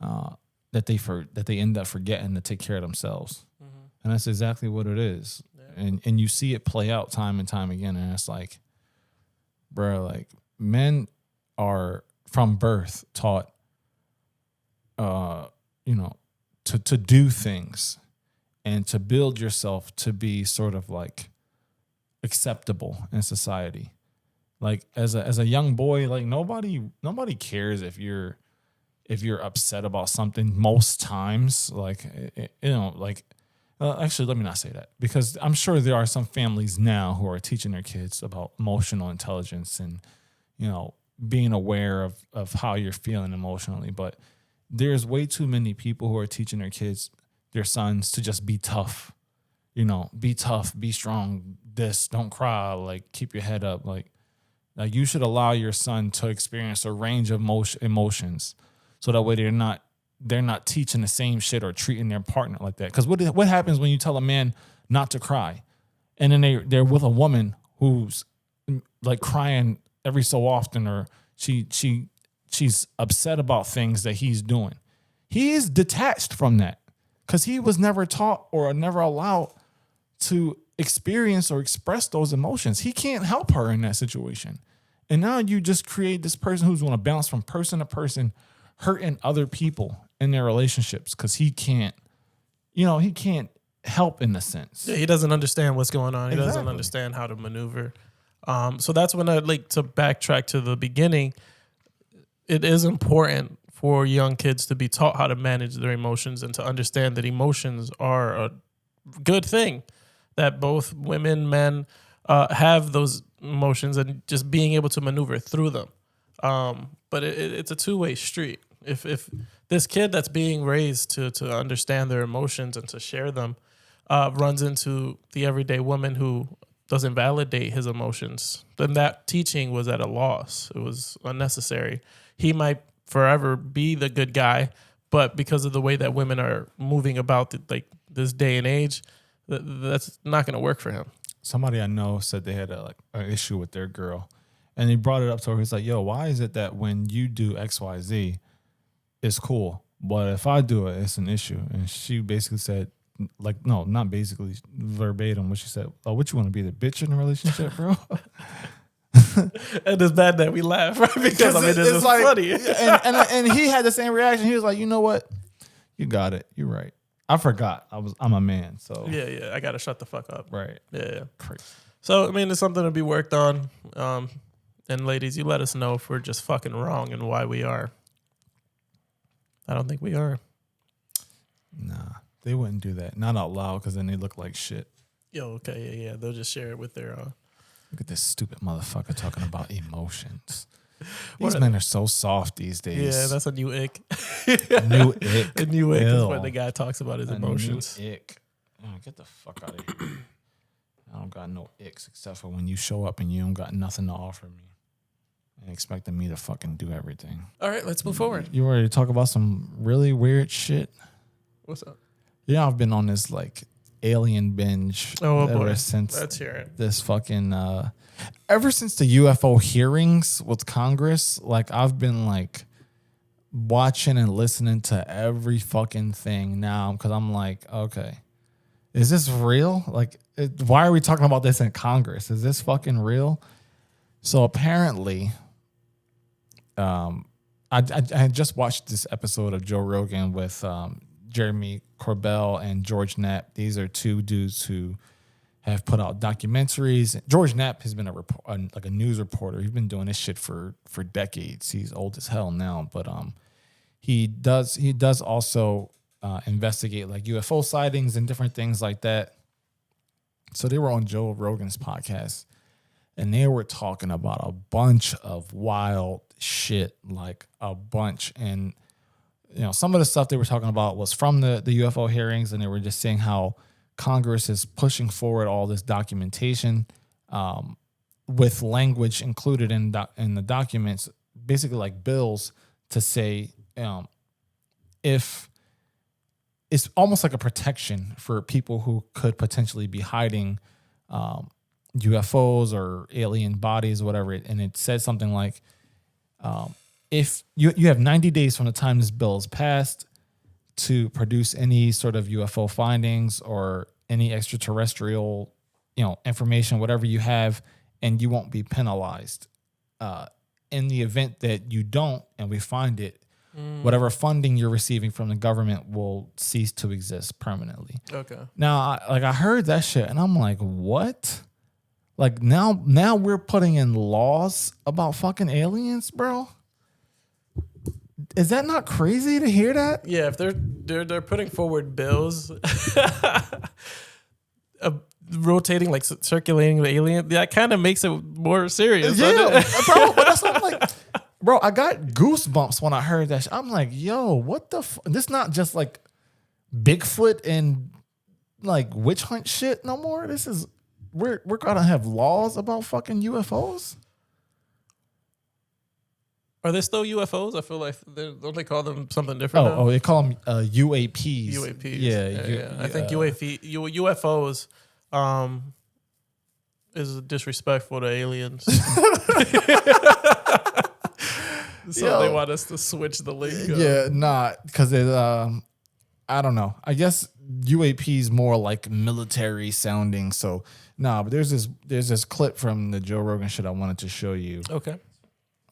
that they end up forgetting to take care of themselves. Mm-hmm. And that's exactly what it is. Yeah. And you see it play out time and time again. And it's like, bro, like men are from birth taught, to do things and to build yourself to be sort of like acceptable in society. Like as a young boy, like nobody cares if you're upset about something most times. Like, actually, let me not say that, because I'm sure there are some families now who are teaching their kids about emotional intelligence and, being aware of how you're feeling emotionally. But there's way too many people who are teaching their sons to just be tough, be tough, be strong, don't cry, like keep your head up. Like you should allow your son to experience a range of emotions, so that way they're not teaching the same shit or treating their partner like that. Because what happens when you tell a man not to cry, and then they're with a woman who's like crying every so often, or she's upset about things that he's doing. He is detached from that because he was never taught or never allowed to experience or express those emotions. He can't help her in that situation. And now you just create this person who's going to bounce from person to person, hurting other people in their relationships because he can't help in a sense. Yeah, he doesn't understand what's going on. He doesn't understand how to maneuver. So that's when I'd like to backtrack to the beginning. It is important for young kids to be taught how to manage their emotions and to understand that emotions are a good thing, that both women, men have those emotions, and just being able to maneuver through them. But it's a two-way street. If this kid that's being raised to understand their emotions and to share them runs into the everyday woman who doesn't validate his emotions, then that teaching was at a loss. It was unnecessary. He might forever be the good guy, but because of the way that women are moving about this day and age, that's not going to work for him. Somebody I know said they had an issue with their girl, and he brought it up to her. He's like, yo, why is it that when you do X, Y, Z, it's cool, but if I do it, it's an issue? And she basically said, like, no, not basically verbatim what she said. Oh, what, you want to be the bitch in the relationship, bro? And it's bad that we laugh, right? Because I mean, it's like, funny. and he had the same reaction. He was like, you know what? You got it. You're right. I forgot. I'm a man. So yeah. I gotta shut the fuck up. Right. Yeah. Crazy. So I mean, it's something to be worked on. And ladies, you let us know if we're just fucking wrong and why we are. I don't think we are. Nah, they wouldn't do that. Not out loud, because then they look like shit. Yo, okay, yeah. They'll just share it with their. Look at this stupid motherfucker talking about emotions. These men are so soft these days. Yeah, that's a new ick. New ick. A new ick is when the guy talks about his emotions. New ick. Oh, get the fuck out of here. I don't got no icks except for when you show up and you don't got nothing to offer me and expecting me to fucking do everything. All right, let's move forward. You ready to talk about some really weird shit? What's up? Yeah, I've been on this like alien binge ever since Let's hear it. This fucking ever since the UFO hearings with Congress. Like, I've been like watching and listening to every fucking thing now, because I'm like, okay, is this real? Like, why are we talking about this in Congress? Is this fucking real? So apparently, I had just watched this episode of Joe Rogan with Jeremy Corbell and George Knapp. These are two dudes who have put out documentaries. George Knapp has been a news reporter. He's been doing this shit for decades. He's old as hell now, but he does also investigate like UFO sightings and different things like that. So they were on Joe Rogan's podcast, and they were talking about a bunch of wild shit, like a bunch. And some of the stuff they were talking about was from the UFO hearings, and they were just saying how Congress is pushing forward all this documentation with language included in the documents, basically like bills to say if it's almost like a protection for people who could potentially be hiding UFOs or alien bodies or whatever. And it said something like, if you have 90 days from the time this bill is passed to produce any sort of UFO findings or any extraterrestrial, information, whatever you have, and you won't be penalized. In the event that you don't, and we find it, whatever funding you're receiving from the government will cease to exist permanently. Okay. Now, I heard that shit, and I'm like, what? Like now we're putting in laws about fucking aliens, bro. Is that not crazy to hear that? Yeah, if they're putting forward bills, rotating, like circulating the alien, that kind of makes it more serious. Yeah, bro. But that's what I'm like, bro. I got goosebumps when I heard that. I'm like, yo, what the? This not just like Bigfoot and like witch hunt shit no more. This is we're gonna have laws about fucking UFOs. Are they still UFOs? I feel like don't they call them something different? Oh, they call them UAPs. UAPs. Yeah. I think UFOs is disrespectful to aliens. So they want us to switch the lingo. Yeah, because it. I don't know. I guess UAP is more like military sounding. So but there's this clip from the Joe Rogan shit I wanted to show you. Okay.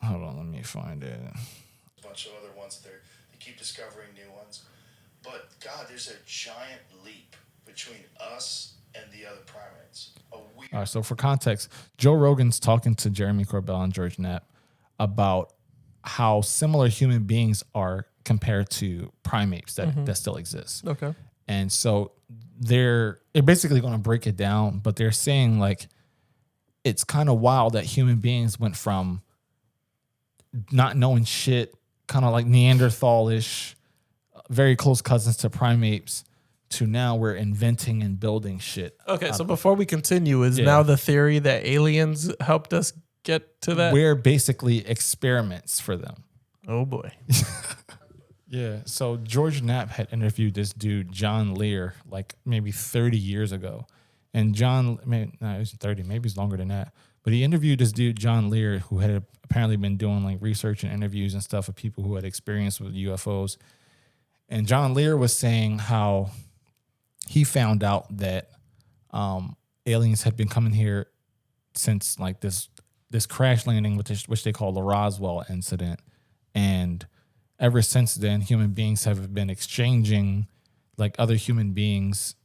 Hold on, let me find it. A bunch of other ones there. They keep discovering new ones. But God, there's a giant leap between us and the other primates. All right, so for context, Joe Rogan's talking to Jeremy Corbell and George Knapp about how similar human beings are compared to primates that still exist. Okay. And so they're basically going to break it down, but they're saying like it's kind of wild that human beings went from not knowing shit, kind of like Neanderthal-ish, very close cousins to primates, to now we're inventing and building shit. Okay, so before we continue, is now the theory that aliens helped us get to that? We're basically experiments for them. Oh boy. Yeah, so George Knapp had interviewed this dude, John Lear, like maybe 30 years ago. And John, it was 30, maybe it's longer than that. But he interviewed this dude, John Lear, who had apparently been doing like research and interviews and stuff with people who had experience with UFOs. And John Lear was saying how he found out that aliens had been coming here since like this crash landing, which they call the Roswell incident. And ever since then, human beings have been exchanging like other human beings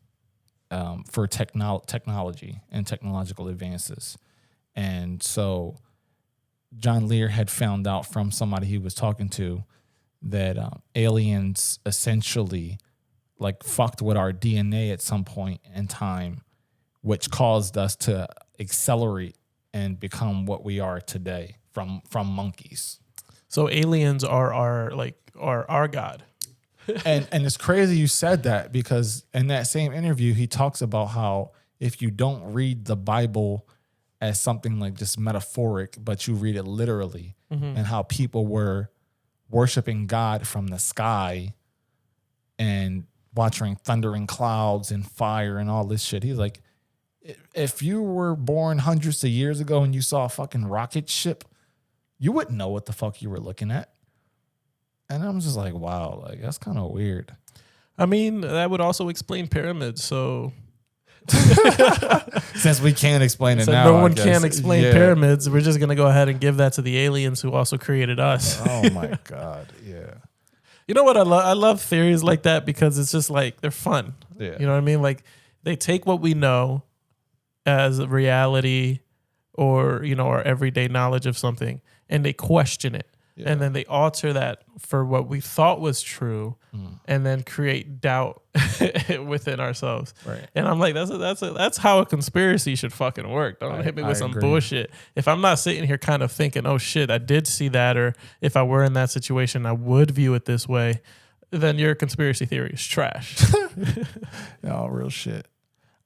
for technology and technological advances. And so John Lear had found out from somebody he was talking to that aliens essentially like fucked with our DNA at some point in time, which caused us to accelerate and become what we are today from monkeys. So aliens are our God. and it's crazy you said that, because in that same interview he talks about how if you don't read the Bible as something like just metaphoric, but you read it literally, and how people were worshiping God from the sky and watching thundering clouds and fire and all this shit. He's like, if you were born hundreds of years ago and you saw a fucking rocket ship, you wouldn't know what the fuck you were looking at. And I'm just like, wow, like that's kind of weird. I mean, that would also explain pyramids. So since we can't explain it now, no one can explain pyramids. We're just gonna go ahead and give that to the aliens who also created us. Oh my God, yeah. You know what I love theories like that, because it's just like they're fun. Yeah. You know what I mean? Like they take what we know as a reality or our everyday knowledge of something, and they question it. Yeah. And then they alter that for what we thought was true, and then create doubt within ourselves. Right. And I'm like, that's how a conspiracy should fucking work. Don't hit me with some bullshit. If I'm not sitting here kind of thinking, oh shit, I did see that, or if I were in that situation, I would view it this way, then your conspiracy theory is trash. No, real shit.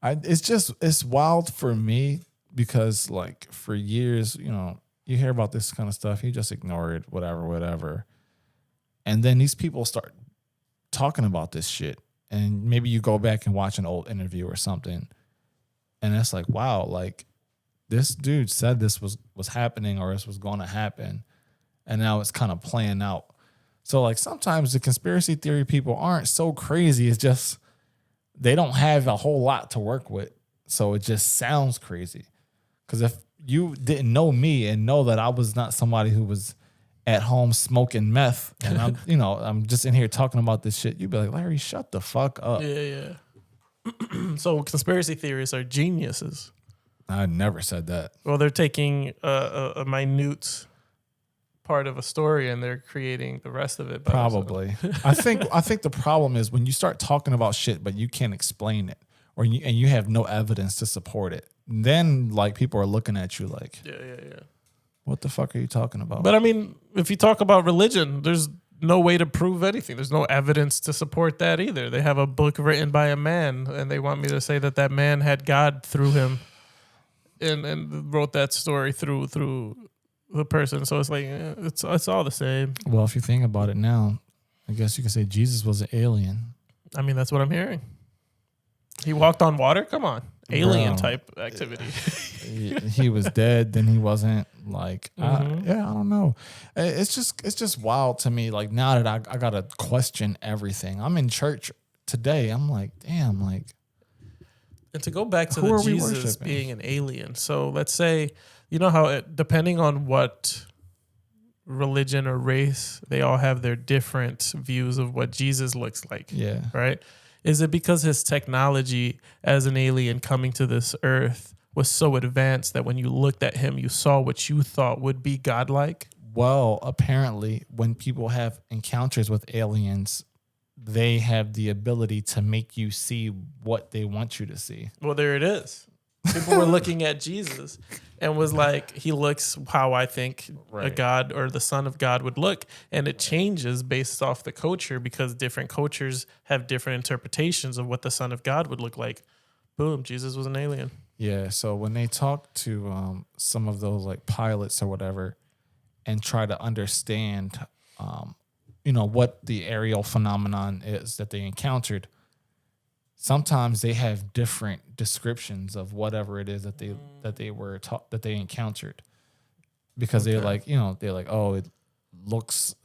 It's wild for me because like for years, you hear about this kind of stuff, you just ignore it, whatever. And then these people start talking about this shit. And maybe you go back and watch an old interview or something. And it's like, wow, like this dude said this was happening or this was going to happen. And now it's kind of playing out. So like sometimes the conspiracy theory people aren't so crazy. It's just they don't have a whole lot to work with. So it just sounds crazy. Because if you didn't know me and know that I was not somebody who was at home smoking meth and I'm just in here talking about this shit, you'd be like, Larry, shut the fuck up. Yeah. So conspiracy theorists are geniuses. I never said that. Well, they're taking a minute part of a story and they're creating the rest of it. Probably. I think the problem is when you start talking about shit but you can't explain it and you have no evidence to support it. Then like people are looking at you like, yeah. What the fuck are you talking about? But I mean, if you talk about religion, there's no way to prove anything. There's no evidence to support that either. They have a book written by a man, and they want me to say that man had God through him, and wrote that story through the person. So it's like it's all the same. Well, if you think about it now, I guess you could say Jesus was an alien. I mean, that's what I'm hearing. He walked on water. Come on, alien type activity. He was dead, then he wasn't. Like, I don't know. It's just wild to me. Like now that I gotta question everything. I'm in church today. I'm like, damn. Like, and to go back to the Jesus being an alien. So let's say, you know how depending on what religion or race, they all have their different views of what Jesus looks like. Yeah. Right. Is it because his technology as an alien coming to this earth was so advanced that when you looked at him, you saw what you thought would be godlike? Well, apparently, when people have encounters with aliens, they have the ability to make you see what they want you to see. Well, there it is. People were looking at Jesus and was like, he looks how I think a God or the Son of God would look. And it changes based off the culture because different cultures have different interpretations of what the Son of God would look like. Boom, Jesus was an alien. Yeah, so when they talk to some of those like pilots or whatever and try to understand, what the aerial phenomenon is that they encountered, sometimes they have different descriptions of whatever it is that they were taught that they encountered, because they're like, oh, it looks.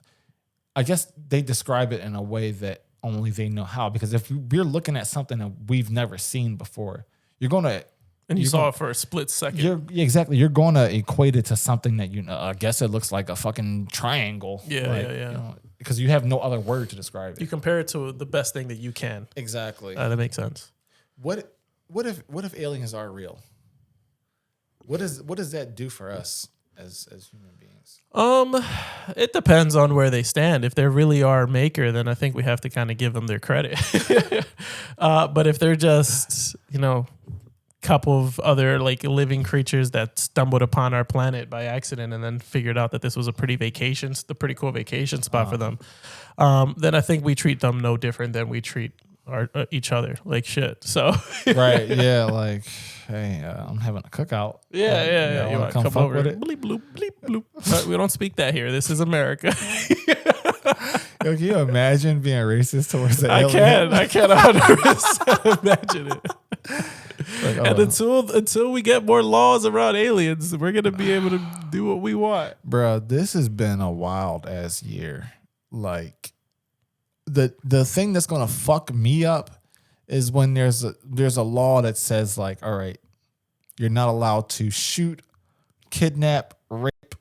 I guess they describe it in a way that only they know how. Because if we're looking at something that we've never seen before, you're going to. And you saw it for a split second. Exactly. You're going to equate it to something that I guess it looks like a fucking triangle. Yeah. Because you have no other word to describe it. You compare it to the best thing that you can. Exactly. That makes sense. What if aliens are real? What does that do for us as human beings? It depends on where they stand. If they're really our maker, then I think we have to kind of give them their credit. But if they're just, couple of other like living creatures that stumbled upon our planet by accident and then figured out that this was a pretty cool vacation spot for them, then I think we treat them no different than we treat each other like shit. So right, yeah, like, hey, I'm having a cookout. Yeah. You want to come over? With it? Bleep bloop, bleep bloop. We don't speak that here. This is America. Yo, can you imagine being racist towards the alien? I can 100% imagine it. Like, and until we get more laws around aliens, we're gonna be able to do what we want. Bro, this has been a wild ass year. Like the thing that's gonna fuck me up is when there's a law that says like, all right, you're not allowed to shoot, kidnap, rape,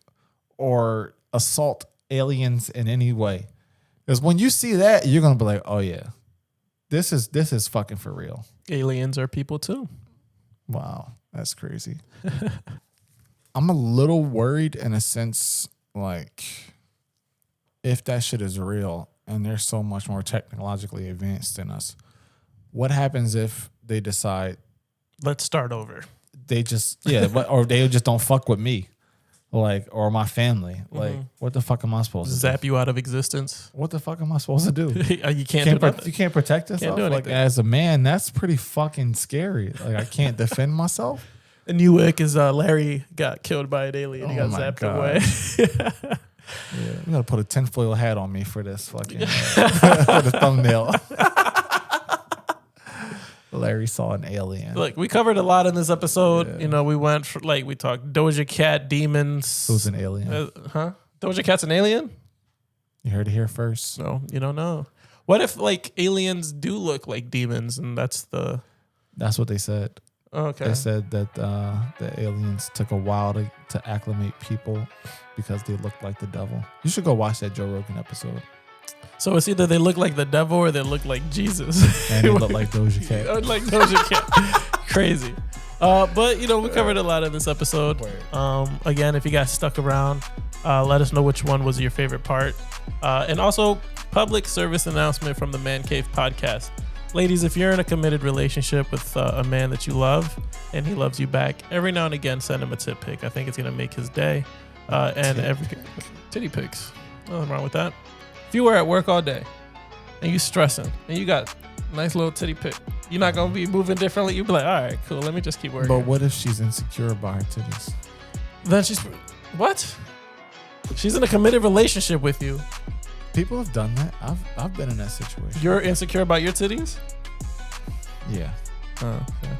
or assault aliens in any way. Because when you see that, you're gonna be like, oh yeah, this is fucking for real. Aliens are people too. Wow, that's crazy. I'm a little worried in a sense, like, if that shit is real and they're so much more technologically advanced than us, what happens if they decide, let's start over? They just, or they just don't fuck with me, like, or my family. Like, what the fuck am I supposed to zap you out of existence? What the fuck am I supposed to do? You can't protect yourself. Like, as a man, that's pretty fucking scary. Like, I can't defend myself. A new ick is Larry got killed by an alien. He got zapped away. Yeah, you gotta put a tinfoil hat on me for this fucking for the thumbnail. Larry saw an alien. Look, we covered a lot in this episode. Yeah. You know, we went for, like, we talked Doja Cat, demons. Who's an alien? Doja Cat's an alien? You heard it here first. No, you don't know. What if, like, aliens do look like demons and that's what they said. okay. They said that the aliens took a while to acclimate people because they looked like the devil. You should go watch that Joe Rogan episode. So it's either they look like the devil or they look like Jesus. And they look like Doja Cat. Like Doja Cat. Crazy. But, you know, we covered a lot in this episode. Again, if you guys stuck around, let us know which one was your favorite part. And also, public service announcement from the Mancave Podcast. Ladies, if you're in a committed relationship with a man that you love and he loves you back, every now and again, send him a tit pic. I think it's going to make his day. And titty pics. Nothing wrong with that. If you were at work all day and you stressing and you got a nice little titty pic, you're not going to be moving differently. You'll be like, all right, cool. Let me just keep working. But what if she's insecure about her titties? Then what? She's in a committed relationship with you. People have done that. I've been in that situation. You're insecure about your titties? Yeah. Oh, okay.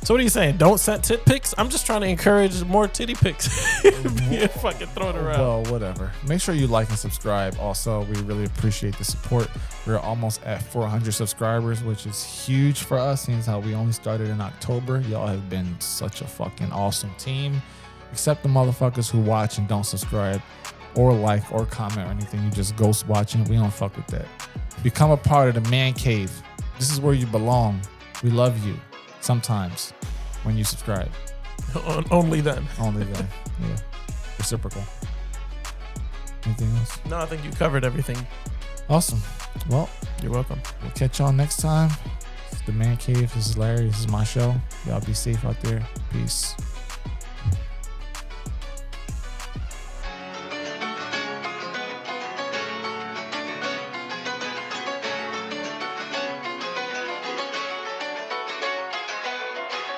So what are you saying? Don't send tit pics? I'm just trying to encourage more titty pics. Be fucking throwing around. Well, whatever. Make sure you like and subscribe. Also, we really appreciate the support. We're almost at 400 subscribers, which is huge for us, since how we only started in October. Y'all have been such a fucking awesome team. Except the motherfuckers who watch and don't subscribe or like or comment or anything. You just ghost watching. We don't fuck with that. Become a part of the Man Cave. This is where you belong. We love you. Sometimes when you subscribe. Only then. Only then. Yeah. Reciprocal. Anything else? No, I think you covered everything. Awesome. Well, You're welcome. we'll catch y'all next time. It's the Man Cave. This is Larry. This is my show. Y'all be safe out there. Peace.